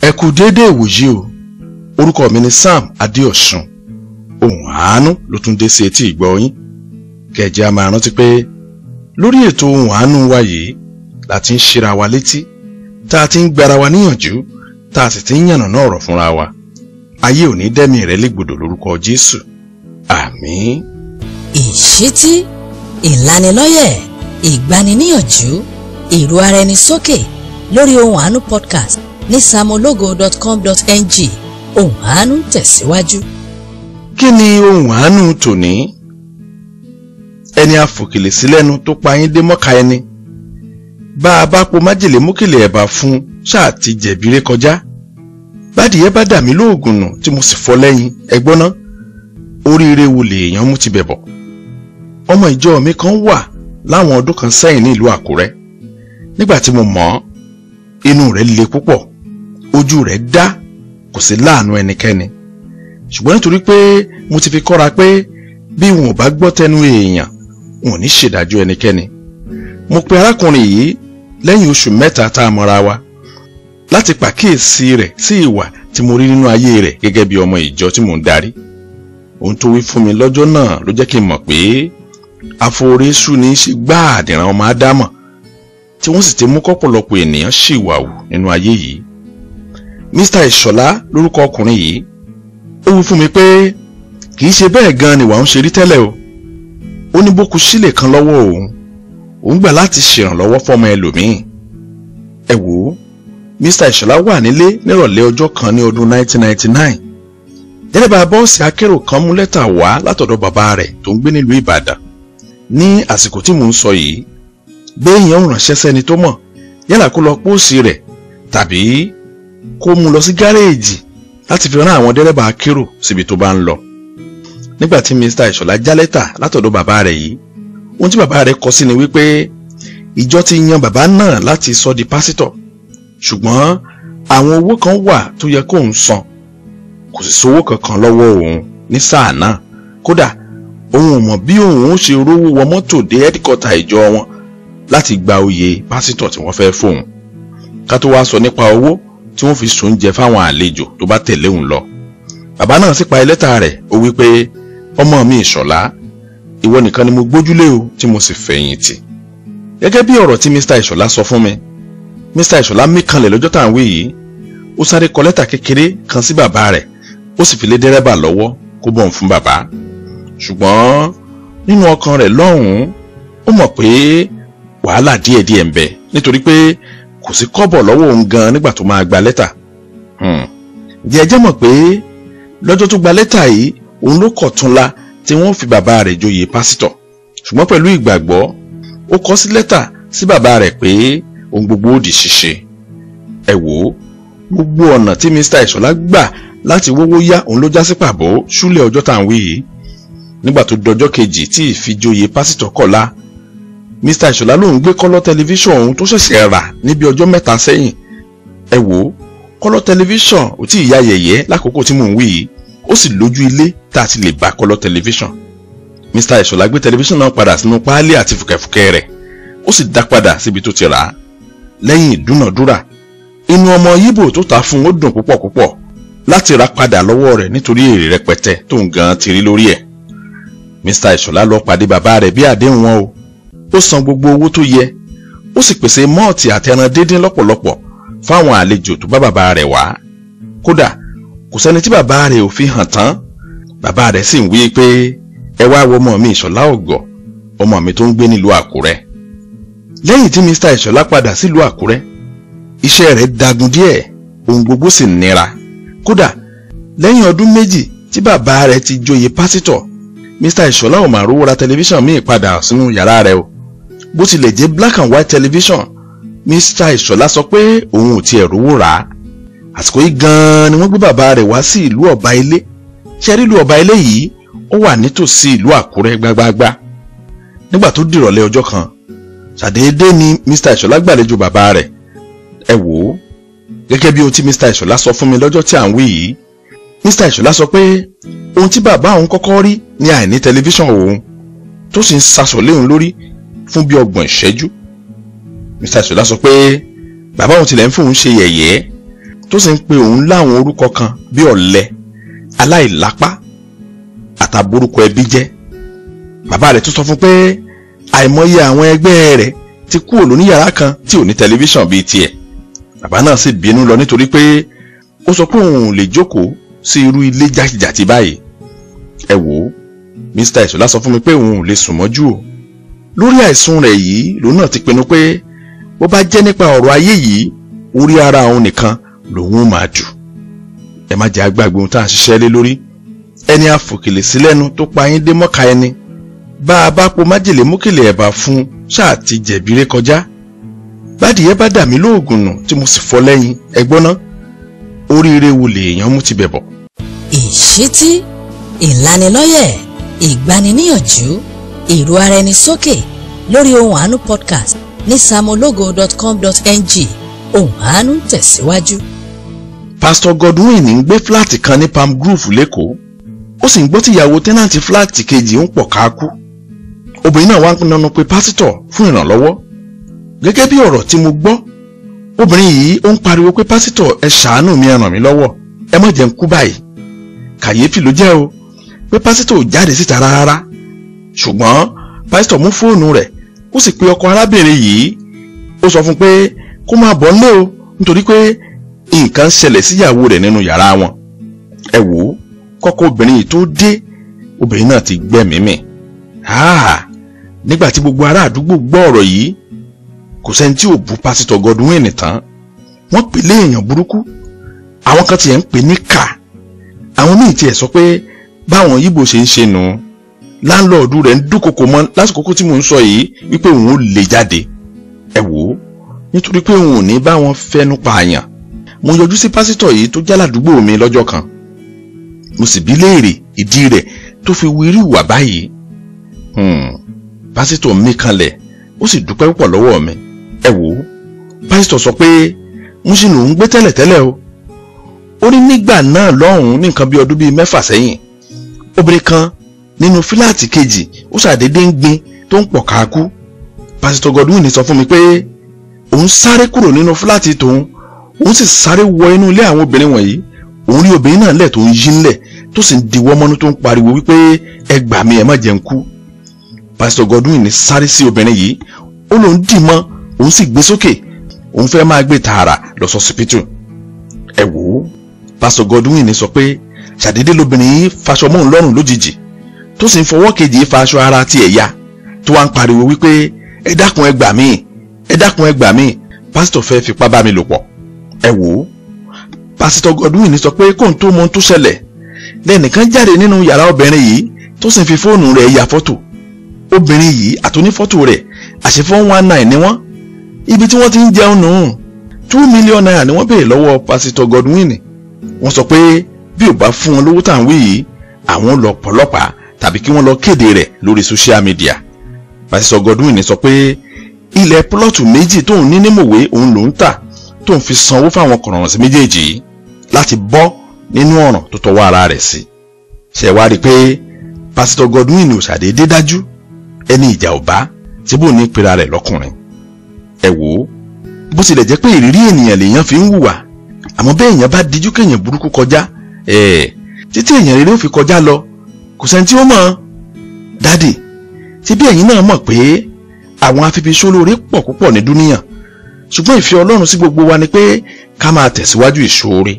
Ẹ kú déédéé ìwòyí o. Orúkọ mi ni Sam Adéọ̀sùn. Ohùn àánú ló tún dé sí etí ìgbọ́ yín. Kẹ̀jẹ́ a máa rántí pé lórí ètò ohùn àánú wa yìí la ti ń ṣíra wa létí, tá a ti ń gbára wa níyànjú, tá a sì ti ń yànnàná ọ̀rọ̀ fúnra wa. Ayé ò ní dẹ́mi rẹ̀ légbodò lórúkọ Jésù. Àmín. Ìṣítí, ìlanilọ́yẹ̀, ìgbaniníyànjú, ìró ara ẹni sókè lórí ohùn àánú podcast ní samologo.com.ng. Ohùn àánú tẹ̀síwájú. Kí ni ohùn àánú tòní? Ẹni afòkèlè sí lẹ́nu tó pa yín dé mọ́ka ẹni. Bá a bá po májèlé mókèlè ẹ̀bà fún ṣáà ti jẹ̀bi ré kọjá. Bádìyẹ bá dà mí lóògùn nù tí mo sì fọ́ lẹ́yìn, ẹgbọ́n ná. Oríire wo lèèyàn mú ti bẹ̀bọ̀. Ọmọ ìjọ mi kan wà láwọn ọdún kan sẹ́yìn ní ìlú Àkúrẹ́. Nígbà tí mo mọ̀ ọ́, inú rẹ̀ le púpọ̀, ojú rẹ̀ dá, kò sí láàánú ẹnikẹ́ni. Ṣùgbọ́n nítorí pé mo ti fi kọ́ra pé bí wọn ò bá gbọ́ tẹnu èèyàn, wọn ò ní ṣèdájọ́ ẹnikẹ́ni. Mo pe arákùnrin yìí lẹ́yìn oṣù mẹ́ta tá a mọ̀ra wa láti pàkíyèsí rẹ̀ sí ìwà tí mo rí nínú ayé rẹ̀ gẹ́gẹ́ bí ọmọ ìjọ tí mò ń darí. Ohun tó wí fún mi lọ́jọ́ náà ló jẹ́ kí n mọ̀ pé àforísù ní í ṣe gbáà àdìrán ọmọ Ádámọ̀ tí wọ́n sì ti mú kọ́pọ̀lọpọ̀ ènìyàn ṣìwàwù nínú ayé yìí. Mr. Ìṣọ̀lá lórúkọ ọkùnrin yìí, ó wí fún mi pé kì í ṣe bẹ́ẹ̀ gan ni wà ń ṣe rí tẹ́lẹ̀ o. Ó ní bó kù sílẹ̀ kan lọ́wọ́ òun gbà láti ṣèrànlọ́wọ́ fọ́mọ ẹlòmíì. Ẹ wò ó, Mr. Ìṣọ̀lá wà nílé nírọ̀lẹ́ ọjọ́ kan ní ọdún 1999. Dẹ́rẹ́bà bọ́ọ̀sì akérò kan mú lẹ́tà wá látọ̀dọ̀ bàbá rẹ̀ tó ń gbé nílùú Ìbàdàn. Ní àsìkò tí mò ń sọ yìí, béèyàn ń ránṣẹ́ sẹ́ni tó mọ̀, yálà kó lọ póòsì rẹ̀ tàbí kó mú lọ sí gáréèjì láti fi rán àwọn dẹ́rẹ́bà akérò síbi tó bá ń lọ. Nígbà tí Mr. Ìṣọ̀lá já lẹ́tà látọ̀dọ̀ bàbá rẹ̀ yìí, ohun tí bàbá rẹ̀ kọ sí ni wípé ìjọ ti yan bàbá náà láti sọ di pásítọ̀, ṣùgbọ́n àwọn owó kan wà tó yẹ kóun san, kò sì sówó kankan lọ́wọ́ òun ní sáà náà. Kódà òun ò mọ̀ bí òun ó ṣe rówó wọ mọ́tò dé ẹ́díkọ́tà ìjọ wọn láti gba oyè pásítọ̀ tí wọ́n fẹ́ fóun. Ká tó wá sọ nípa owó tí wọ́n fi ṣoúnjẹ fáwọn àlejò tó bá tẹ̀lé òun lọ. Bàbá náà sì parí lẹ́tà rẹ̀, ó wí pé ọmọ mi Ìṣọ̀lá, ìwọ nìkan ni mo gbójúlé o tí mo sì fẹ̀yìntì. Gẹ́gẹ́ bí ọ̀rọ̀ tí Mr. Ìṣọ̀lá sọ fún mi, Mr. Ìṣọ̀lá mí kanlẹ̀ lọ́jọ́ tá à ń wí yìí. Ó sáré kọ lẹ́tà kékeré kan sí bàbá rẹ̀, ó sì fi lé dẹ́rẹ́bà lọ́wọ́ kó bọ̀ ń fún bàbá. Ṣùgbọ́n nínú ọkàn rẹ̀ lọ́hùn-ún, ó mọ̀ pé wàhálà díẹ̀díẹ̀ ń bẹ nítorí pé kò sí kọ́bọ̀ lọ́wọ́ òun gan nígbà tó máa gba lẹ́tà. Ǹjẹ́ ẹ jẹ́ mọ̀ pé lọ́jọ́ tó gba lẹ́tà yìí, òun ló kọ̀ túnla tí wọ́n fi bàbá rẹ̀ joyè pásítọ̀. Ṣùgbọ́n pẹ̀lú ìgbàgbọ́, ó kọ sí lẹ́tà sí bàbá rẹ̀ pé ohun gbogbo ó di ṣíṣe. Ẹ wò ó, gbogbo ọ̀nà tí Mr. Ìṣọ̀lá gbà láti wówó yá òun ló já sí pàbó ṣúlẹ̀ ọjọ́ tá à ń wí yìí. Nígbà tó dọjọ́ kejì tí ìfijoyè pásítọ̀ kọ̀lá, Mr. Ìṣọ̀lá lòun gbé kọ́lọ́ tẹlifíṣàn òun tó ṣẹ̀ṣẹ̀ rà níbi ọjọ́ mẹ́ta sẹ́yìn. Ẹ wò ó, kọ́lọ́ tẹlifíṣàn ò tí ì ya yẹ̀yẹ́ lákòókò tí mò ń wí yìí, ó sì lójú ilé tá a ti lè bá kọ́lọ́ tẹlifíṣàn. Mr. Ìṣọ̀lá gbé tẹlifíṣàn náà padà sínú páálí àti fùkẹ̀fùkẹ̀ rẹ̀, ó sì dá padà síbi tó ti rà á. Lẹ́yìn ìdúnàdúrà, inú ọmọ Yíbò tó ta fún ó dùn púpọ̀ púpọ̀ láti ra padà lọ́wọ́ rẹ̀ nítorí èrè rẹpẹtẹ tó ń gan ti rí lórí ẹ̀. Mr. Ìṣọ̀lá lọ pàdé bàbá rẹ̀ bí àdéhùn wọn o. Ó san gbogbo owó tó yẹ, ó sì pèsè mọ́ọ̀tì àti ẹran díndín lọ́pọ̀lọpọ̀ fáwọn àlejò tó bá bàbá rẹ̀ wá. Kódà kò sẹ́ni tí bàbá rẹ̀ ò fi hàn tán. Bàbá rẹ̀ sì ń wí pé ẹ wá wo ọmọ mi Ìṣọ̀lá Ògọ̀, ọmọ mi tó ń gbé nílùú Àkúrẹ́. Lẹ́yìn tí Mr. Ìṣọ̀lá padà sílùú Àkúrẹ́, iṣẹ́ rẹ̀ dagun díẹ̀, ohun gbogbo sì nira. Kódà lẹ́yìn ọdún méjì tí bàbá rẹ̀ ti joyè pásítọ̀, Mr. Ìṣọ̀lá ò máa rówó ra tẹlifíṣàn míì padà sínú yàrá rẹ̀ o. Bó tilẹ̀ jẹ́ black and white television, Mr. Ìṣọ̀lá sọ pé òun ò tiẹ̀ rówó rà á. Àsìkò yìí gan-an ni wọ́n gbé bàbá rẹ̀ wá sí ìlú Ọba Ilé. Ṣé rí ìlú Ọba Ilé yìí? Ó wà nítòsí ìlú Àkúrẹ́ gbágbágbá. Nígbà tó dìrọ̀lẹ́ ọjọ́ kan, ṣàdédé ni Mr. Ìṣọ̀lá gbàlejò bàbá rẹ̀. Ẹ wò ó, gẹ́gẹ́ bí ohun tí Mr. Ìṣọ̀lá sọ fún mi lọ́jọ́ tí à ń wí yìí, Mr. Ìṣọ̀lá sọ pé ohun tí bàbá òun kọ́kọ́ rí ní àìní tẹlifíṣàn òun tó sì ń sasọ̀ lé òun lórí fún bí 30 ìṣẹ́jú. Mr. Ìṣọ̀lá sọ pé bàbá òun tilẹ̀ ń fún òun ṣe yẹ̀yẹ́ tó sì ń pe òun láwọn orúkọ kan bí ọ̀lẹ, aláìlápá àtàbórúkọ ẹbí jẹ́. Bàbá rẹ̀ tún sọ fún pé àìmọye àwọn ẹgbẹ́ rẹ̀ ti kúrò lóní yàrá kan tí ò ní tẹlifíṣàn bíi tiẹ̀. Bàbá náà sì bínú lọ nítorí pé ó sọ pé òun ò lè jókòó sí irú ilé jàtijàti báyìí. Ẹ wò ó, Mr. Ìṣọ̀lá sọ fún mi pé òun ò lè sùn mọ́jú o. Lórí àìsùn rẹ̀ yìí lòun náà ti pinnu pé bó bá jẹ́ nípa ọ̀rọ̀ ayé yìí, orí ara òun nìkan lòun máa dù. Ẹ má jẹ́ àgbàgbé ohun tá à ń ṣiṣẹ́ lé lórí. Ẹni àfòkèlè sí lẹ́nu tó pa yín dé mọ́ka ẹni, bá a bá po májèlé mókèlè ẹ̀bà fún ṣáà ti jẹ̀bi ré kọjá. Bádìyẹ bá dà mí lóògùn nù tí mo sì fọ́ lẹ́yìn, ẹgbọ́n náà oríire wo lèèyàn mú ti bẹ̀bọ̀. Ìṣítí, ìlanilọ́yẹ̀, ìgbaniníyànjú, ìró ara ẹni sókè lórí Ohùn Àánú podcast ní samologo.com.ng. Ohùn Àánú tẹ̀síwájú. Pastor Godwin ń gbé fúláàtì kan ní Palm Grove lẹ́kọ̀ọ́. Ó sì ń gbọ́ tí ìyàwó tẹ́nàntì fúláàtì kejì ń pọ̀ káàkú. Obìnrin náà wá ń nanu pé pásítọ̀ fún ìrànlọ́wọ́. Gẹ́gẹ́ bí ọ̀rọ̀ tí mo gbọ́, obìnrin yìí ó ń pariwo pé pásítọ̀ ẹ ṣàánú mi, ẹ ràn mí lọ́wọ́, ẹ má jẹ́ n kú báyìí. Kàyéfì ló jẹ́ o pé pásítọ̀ ò jáde síta rárá. Ṣùgbọ́n pásítọ̀ mú fóònù rẹ̀ ó sì pe ọkọ arábìnrin yìí. Ó sọ fún pé kó máa bọ̀ nílé o nítorí pé nǹkan ṣẹlẹ̀ síyàwó rẹ̀ nínú yàrá wọn. Ẹ wò ó, kọ́kọ́ obìnrin yìí tó dé, obìnrin náà ti gbẹ́mìí mì. Nígbà tí gbogbo ará àdúgbò gbọ́ ọ̀rọ̀ yìí, kò sẹ́ni tí ò bú pásítọ̀ Godwin tán. Wọ́n pè lé èèyàn burúkú, àwọn kan tiẹ̀ ń pè ní kà, àwọn míì tiẹ̀ sọ pé báwọn Yíbò ṣe ń ṣe nù. Láńlọ́ọ̀dù rẹ̀ ń dúnkokò mọ́ lásìkò tí mò ń sọ yìí wípé òun ò lè jáde. Ẹ wò ó, nítorí pé òun ò ní bá wọn fẹnu pààyàn, mo yọjú sí pásítọ̀ yìí tó jáládùúgbò mi lọ́jọ́ kan. Mo sì bi léèrè ìdí rẹ̀ tó fi wírí ìwà báyìí. Pásítọ̀ mi kanlẹ̀, ó sì dúpẹ́ púpọ̀ lọ́wọ́ mi. Ẹ wò ó, pásítọ̀ sọ pé mo ṣì lòún gbé tẹ́lẹ̀tẹ́lẹ̀ o. Ó ní nígbà náà lọ́hùn-ún ní nǹkan bí ọdún bíi 6 sẹ́yìn, obìnrin kan nínú fíláàtì kejì ó ṣàdédé ń gbin tó ń pọ̀ káàkú. Pásítọ̀ Godwin sọ fún mi pé òun sáré kúrò nínú fíláàtì tòun, òun sì sáré wọ inú ilé àwọn obìnrin wọ̀nyí. Òun rí obìnrin náà lẹ̀ tó ń yí ńlẹ̀ tó sì ń diwọ́ mọ́nú tó ń pariwo wípé ẹ gbà mí, ẹ má jẹ́ n kú. Pásítọ̀ Godwin sáré sí obìnrin yìí, ó lòun dì mọ́, òun sì gbé sókè, òun fẹ́ máa gbé tààrà lọ sọ́sípítù. Ẹ wò ó, Pásítọ̀ Godwin sọ pé ṣàdédé lóbìnrin yìí faṣọ mọ́ òun lọ́rùn lójijì tó sì ń fọwọ́ kejì fa aṣọ ara tiẹ̀ ya, tó wá ń pariwo wípé ẹ dákun ẹ gbà mí, ẹ dákun ẹ gbà mí, pásítọ̀ fẹ́ fipá bá mi lò pọ̀. Ẹ wò ó, Pásítọ̀ Godwin sọ pé kóun tó mọ ohun tó ṣẹlẹ̀, lẹ́nìkan jáde nínú yàrá obìnrin yìí tó sì ń fi fóònù rẹ̀ ya fọ́tò. Obìnrin yìí àtúnífọ́tò rẹ̀ àṣẹ 419 ni wọ́n. Ibi tí wọ́n ti ń jẹun nù. 2 million naira ni wọ́n béèrè lọ́wọ́ Pásítọ̀ Godwin. Wọ́n sọ pé bí ò bá fún wọn lówó tá à ń wí yìí, àwọn lọ pọ̀lọ́pàá tàbí kí wọ́n lọ kéde rẹ̀ lórí social media. Pásítọ̀ Godwin sọ pé ilẹ̀ plọ́ọ̀tù méjì tóun ní Mòwe òun lòún tà tóun fi sanwó fáwọn kọ̀rọ̀ǹsì méjèèjì yìí láti bọ́ nínú ọ̀ràn tó tọwọ́ ara rẹ̀ sí. Ṣé wá rí i pé Pásítọ̀ Godwin ò ṣàdédé dájú, ẹni ìjà ò bá tí bò ní pera rẹ̀ lọ́kùnrin. Ẹ wò ó, bó tilẹ̀ jẹ́ pé ìrírí ènìyàn lèèyàn fi ń hùwà, àmọ́ bẹ́ẹ̀ èèyàn bá dijú kéèyàn burúkú kọjá, títí èèyàn rere ó fi kọjá lọ, kò sẹ́ni tí ó mọ̀. Dádì, tí bí ẹ̀yin náà mọ̀ pé àwọn afibiṣólóore pọ̀ púpọ̀ ní dúníyàn, ṣùgbọ́n ìfẹ́ Ọlọ́run sí gbogbo wa ni pé ká máa tẹ̀síwájú ìṣoore.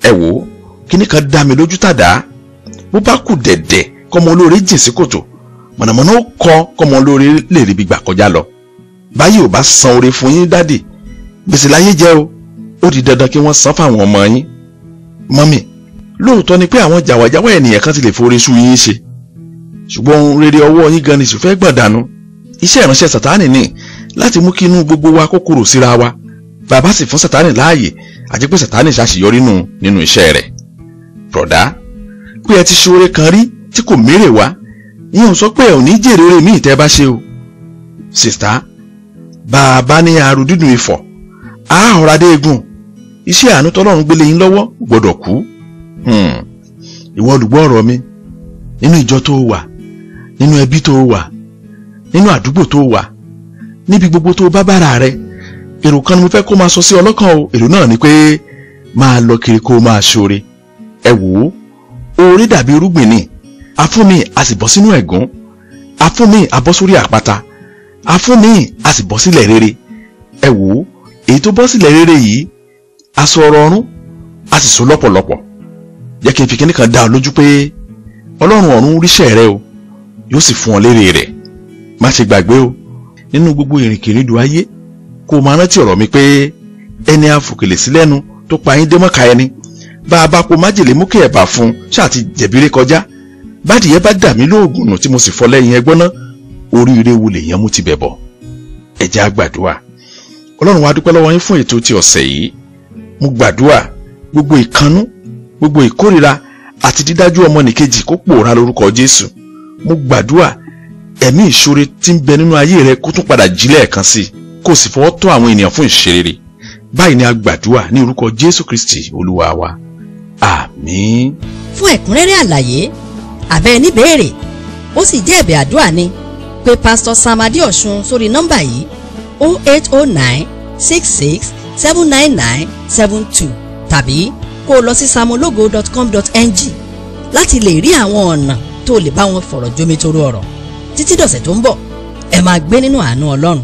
Ẹ wò ó, kíní kan dá mi lójú tàdá, bó bá kù dẹ̀dẹ̀ kọ́mọ olóore jìn sí kòtò, mọ̀nàmọ́ná ó kọ́ kọ́mọ olóore lè rí ibi gbà kọjá lọ. Báyìí ò bá san oore fún yín dádì, gbèsè láyé jẹ́ o, ó di dandan kí wọ́n san fáwọn ọmọ yín. Mọ́mì, lóòótọ́ ni pé àwọn jàwàjáwà ènìyàn kan ti lè forí sú yín ṣe, ṣùgbọ́n ohun rere ọwọ́ yín gan ni ìṣùfẹ́ gbọ̀n dànù. Iṣẹ́ ìránṣẹ́ Sátánì ni láti mú kí inú gbogbo wa kó korò síra wa. Bàbá sì fún Sátánì láàyè àti pé Sátánì ṣàṣeyọrí nínú iṣẹ́ rẹ̀. Bùrọ̀dá, pé ẹ ti ṣe oore kan rí tí kò mérè wá, ìyẹn ò sọ pé ẹ ò ní jèrè oore míì tẹ́ bá ṣe o. Sìstá, bàbá ní àrùn dídùn ìfọ̀, àhọ̀rọ̀ adé egun, iṣẹ́ àánú tọ́lọ́run gbélé yín lọ́wọ́ gbọ́dọ̀ kú. Ìwọ olùgbọ́ ọ̀rọ̀ mi, nínú ìjọ tó wà, nínú ẹbí tó wà, nínú àdúgbò tó wà, níbi gbogbo tó bá bára rẹ, èrò kan ni mo fẹ́ kó máa sọ sí ọlọ́kàn o. Èrò náà ni pé máa lọ kiri kó máa ṣoore. Ẹ wò ó, oore dàbí irúgbìn ni, afún mi a sì bọ́ sínú ẹ̀gún, afún mi a bọ́ sórí àpáta, afún mi a sì bọ́ sílẹ̀ rere. Ẹ wò ó, èyí tó bọ́ sílẹ̀ rere yìí aṣọ ọrọ̀ ọ̀run a sì so lọ́pọ̀lọpọ̀. Jẹ́ kí n fi kíní kan dá ọ lójú pé Ọlọ́run ọ̀run ríṣẹ́ rẹ o, yóò sì fún ọ lérè rẹ̀. Má ṣe gbàgbé o, nínú gbogbo ìrìnkèrindò ayé kó máa rántí ọ̀rọ̀ mi pé ẹni afòkèlè sí lẹ́nu tó pa yín dé mọ́ka ẹni, bá a bá po májèlé mú kí ẹ̀bà fún ṣáà ti jẹ̀bíré kọjá. Bádìyẹ bá dà mí lóògùn nù tí mo sì fọ́ lẹ́yìn ẹgbọ́n náà, oríire wo lèèyàn mú ti bẹ̀ bọ̀. Ẹ jẹ́ á gbàdúrà. Ọlọ́run wa dúpẹ́ lọ́wọ́ yín fún ètò ti ọ̀sẹ̀ yìí. Mo gbàdúrà gbogbo ìkánú, gbogbo ìkórìíra àti dídájú ọmọnìkejì kó pòórá lórúkọ Jésù. Mo gbàdúrà ẹ̀mí ìṣoore tí ń bẹ nínú ayé rẹ kó tún padà jí lẹ́ẹ̀kan sí, kó sì fọwọ́ tọ́ àwọn ènìyàn fún ìṣerere. Báyìí ni a gbàdúrà ní orúkọ Jésù Kristi Olúwa wa. Àmín. Fún ẹ̀kúnrẹ́rẹ́ àlàyé àbẹ́ níbèrè ó sì jẹ́ ẹ̀bẹ̀ àdúrà ni, pé Pastor Sam Adéọ̀ṣun sórí nọ́mbà yìí 0809 66 799 72 tàbí kó o lọ sí samologo.com.ng láti lè rí àwọn ọ̀nà tó lè bá wọn fọ̀rọ̀ jómitoro ọ̀rọ̀. Títí dọ̀sẹ̀ tó ń bọ̀, ẹ máa gbé nínú àánú Ọlọ́run.